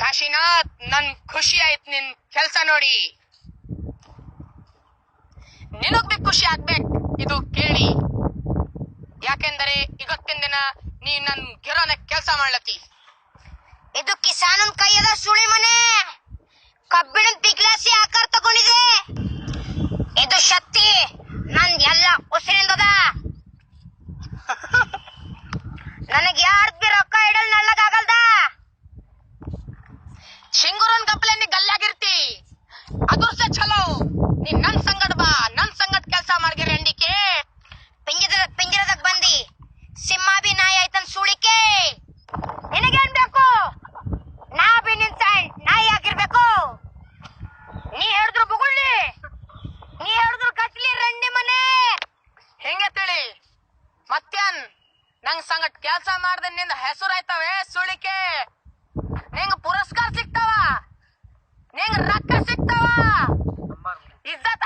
ಕಾಶಿನಾಥ್, ನನ್ ಖುಷಿ ಆಯ್ತು ನಿನ್ ಕೆಲ್ಸ ನೋಡಿ. ನಿನಗ್ ಬಿ ಖುಷಿ ಆಗ್ಬೇಕು ಇದು ಕೇಳಿ. ಯಾಕೆಂದರೆ ಇವತ್ತಿನ ದಿನ ನೀ ನನ್ ಗಿರೋನ ಕೆಲ್ಸ ಮಾಡ್ಲತ್ತಿ. ಇದು ಕಿಸಾನನ್ ಕೈಯದ ಸುಳಿ ಮನೆ. ಕಬ್ಬಿಣ ಪಿಗ್ಲಾಸಿ ಆಕಾರ ತಗೊಂಡಿದೆ. ಇದು ಶಕ್ತಿ ನನ್ ಎಲ್ಲ ಉಸಿರಿಂದದ. ನನಗ್ ಯಾರ್ದ್ ಬಿ ರೊಕ್ಕ ಇಡಲ್ ನಳ್ಳಗಾಗಲ್ದ. ಶಿಂಗುರನ್ ಗಪ್ಲೆ ನೀ ಗಲ್ಲಾಗಿರ್ತಿ, ಅದುರ್ಸ ಚಲೋ. ನೀ ನನ್ ಸಂಗದ ಬಾ, ನನ್ ಸಂಗದ ಕೆಲ್ಸ ಮಾಡ್ಗಿರಿ ಅಂಡಿಕೆ. ಪಿಂಜರದಾಗ ಬಂದಿ ಸಿಂಹ ಬಿ ನಾಯಿ ಆಯ್ತನ್ ಸುಳಿಕೆ. ನಿನಗೇನ್ ಬೇಕು? ನಾ ಬಿ ನಿನ್ ನಾಯಿ ಆಗಿರ್ಬೇಕು. ನೀ ಹೇಳಿದ್ರು ಬುಗುಳ್ಳಿ, ನೀ ಹೇಳಿದ್ರು ಕಟ್ಲಿ ರಂಡಿ ಮನೆ. ಹೆಂಗೆ ತಿಳಿ ಮತ್ತೇನ್ ನಂಗ್ ಸಂಗಟ್ ಕೆಲ್ಸ ಮಾಡ್ದೆ ನಿಂದ ಹೆಸರು ಆಯ್ತವೆ ಸುಳಿಕೆ. ನಿಂಗ ಪುರಸ್ಕಾರ ಸಿಗ್ತಾವ, ನಿಂಗ ರೊಕ್ಕ ಸಿಗ್ತಾವ, ಇಜ್ಜತ್